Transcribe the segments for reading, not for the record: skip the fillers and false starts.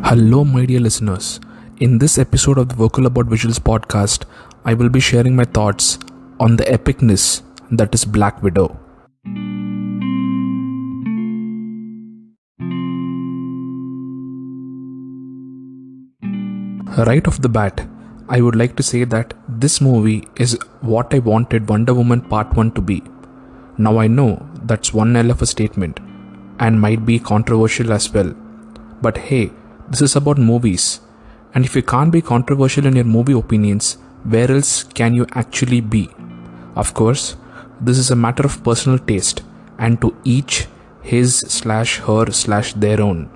Hello, my dear listeners. In this episode of the Vocal About Visuals podcast, I will be sharing my thoughts on the epicness that is Black Widow. Right off the bat, I would like to say that this movie is what I wanted Wonder Woman Part 1 to be. Now I know that's one hell of a statement and might be controversial as well. But hey, this is about movies, and if you can't be controversial in your movie opinions, where else can you actually be? Of course, this is a matter of personal taste, and to each his/her/their own.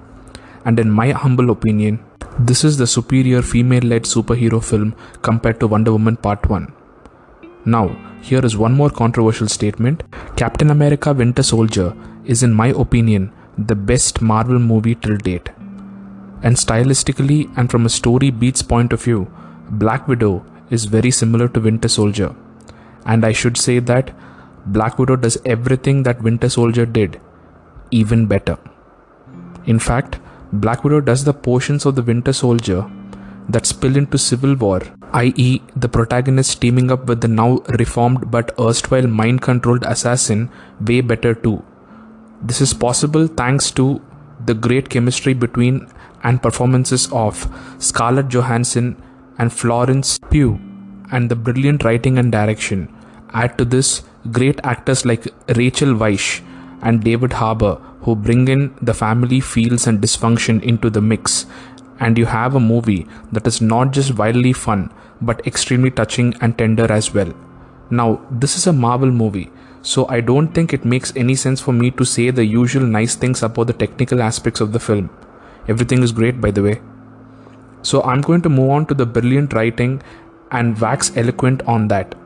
And in my humble opinion, this is the superior female-led superhero film compared to Wonder Woman Part 1. Now, here is one more controversial statement. Captain America Winter Soldier is, in my opinion, the best Marvel movie till date. And stylistically and from a story beats point of view, Black Widow is very similar to Winter Soldier. And I should say that Black Widow does everything that Winter Soldier did, even better. In fact, Black Widow does the portions of the Winter Soldier that spill into Civil War, i.e. the protagonist teaming up with the now reformed but erstwhile mind-controlled assassin, way better too. This is possible thanks to the great chemistry between and performances of Scarlett Johansson and Florence, Pugh, and the brilliant writing and direction. Add to this great actors like Rachel Weisz and David Harbour, who bring in the family feels and dysfunction into the mix, and you have a movie that is not just wildly fun but extremely touching and tender as well. Now, this is a Marvel movie, so I don't think it makes any sense for me to say the usual nice things about the technical aspects of the film. Everything is great, by the way. So I'm going to move on to the brilliant writing and wax eloquent on that.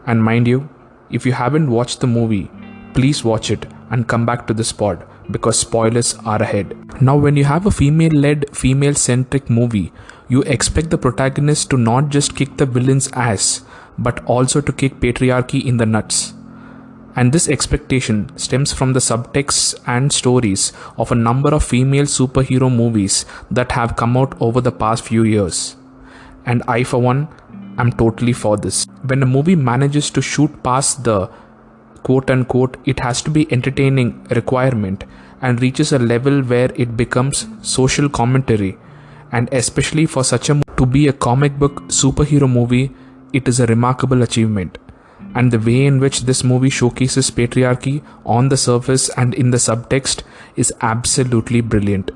And mind you, if you haven't watched the movie, please watch it and come back to this pod because spoilers are ahead. Now, when you have a female-led, female-centric movie, you expect the protagonist to not just kick the villain's ass, but also to kick patriarchy in the nuts. And this expectation stems from the subtexts and stories of a number of female superhero movies that have come out over the past few years. And I, for one, am totally for this. When a movie manages to shoot past the quote-unquote "it has to be entertaining" requirement and reaches a level where it becomes social commentary, and especially for such a to be a comic book superhero movie, it is a remarkable achievement. And the way in which this movie showcases patriarchy on the surface and in the subtext is absolutely brilliant.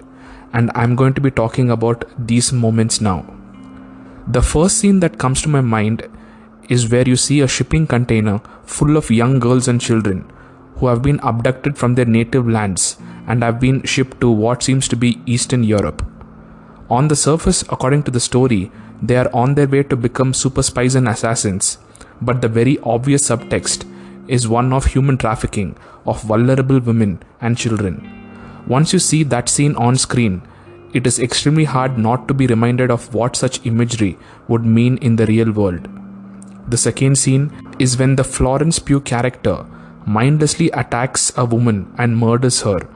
And I'm going to be talking about these moments now. The first scene that comes to my mind is where you see a shipping container full of young girls and children who have been abducted from their native lands and have been shipped to what seems to be Eastern Europe. On the surface, according to the story, they are on their way to become super spies and assassins. But the very obvious subtext is one of human trafficking of vulnerable women and children. Once you see that scene on screen, it is extremely hard not to be reminded of what such imagery would mean in the real world. The second scene is when the Florence Pugh character mindlessly attacks a woman and murders her.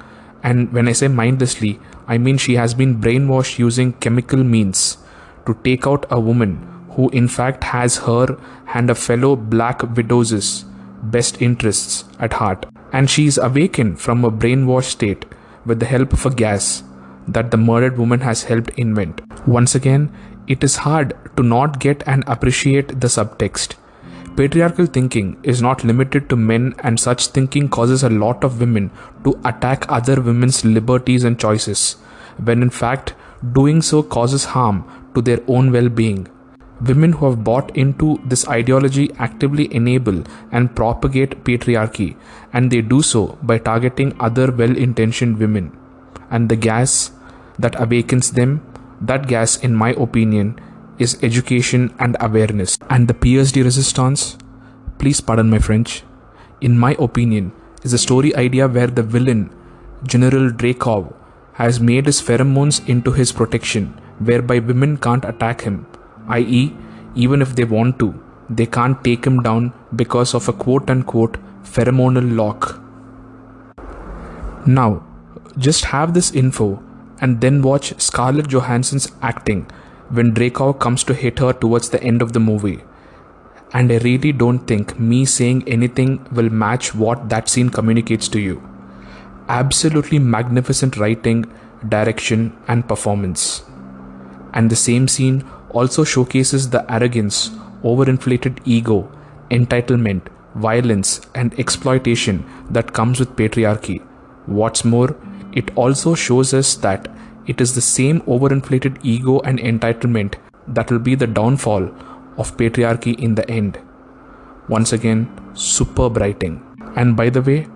And when I say mindlessly, I mean she has been brainwashed using chemical means to take out a woman who in fact has her and a fellow Black Widow's best interests at heart. And she is awakened from a brainwashed state with the help of a gas that the murdered woman has helped invent. Once again, it is hard to not get and appreciate the subtext. Patriarchal thinking is not limited to men, and such thinking causes a lot of women to attack other women's liberties and choices, when in fact doing so causes harm to their own well-being. Women who have bought into this ideology actively enable and propagate patriarchy, and they do so by targeting other well-intentioned women. And the gas that awakens them, that gas, in my opinion, is education and awareness. And the PSD resistance, please pardon my French, in my opinion, is a story idea where the villain, General Dreykov, has made his pheromones into his protection, whereby women can't attack him. I.e., even if they want to, they can't take him down because of a quote-unquote pheromonal lock. Now, just have this info and then watch Scarlett Johansson's acting when Draco comes to hit her towards the end of the movie. And I really don't think me saying anything will match what that scene communicates to you. Absolutely magnificent writing, direction, and performance. And the same scene also showcases the arrogance, overinflated ego, entitlement, violence, and exploitation that comes with patriarchy. What's more, it also shows us that it is the same overinflated ego and entitlement that will be the downfall of patriarchy in the end. Once again, superb writing. And by the way,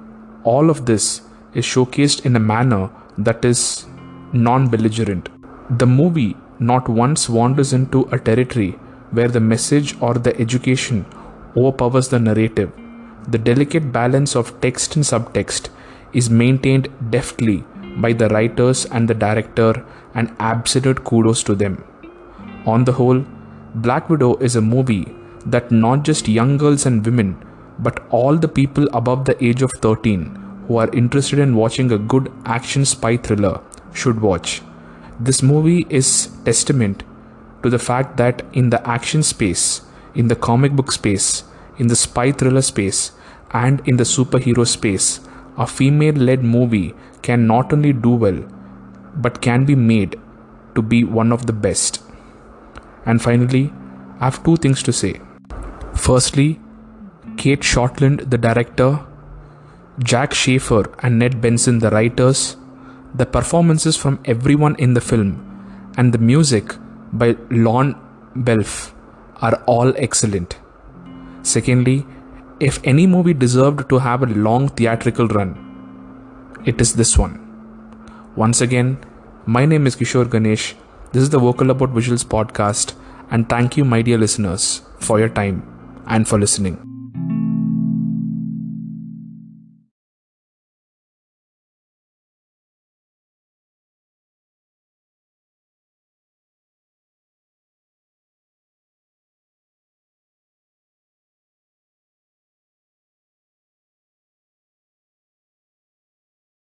all of this is showcased in a manner that is non-belligerent. The movie not once wanders into a territory where the message or the education overpowers the narrative. The delicate balance of text and subtext is maintained deftly by the writers and the director, and absolute kudos to them. On the whole, Black Widow is a movie that not just young girls and women, but all the people above the age of 13 who are interested in watching a good action spy thriller should watch. This movie is testament to the fact that in the action space, in the comic book space, in the spy thriller space, and in the superhero space, a female-led movie can not only do well, but can be made to be one of the best. And finally, I have two things to say. Firstly, Kate Shortland, the director, Jack Schaefer and Ned Benson, the writers, the performances from everyone in the film, and the music by Lon Belf are all excellent. Secondly, if any movie deserved to have a long theatrical run, it is this one. Once again, my name is Kishore Ganesh. This is the Vocal About Visuals podcast, and thank you, my dear listeners, for your time and for listening.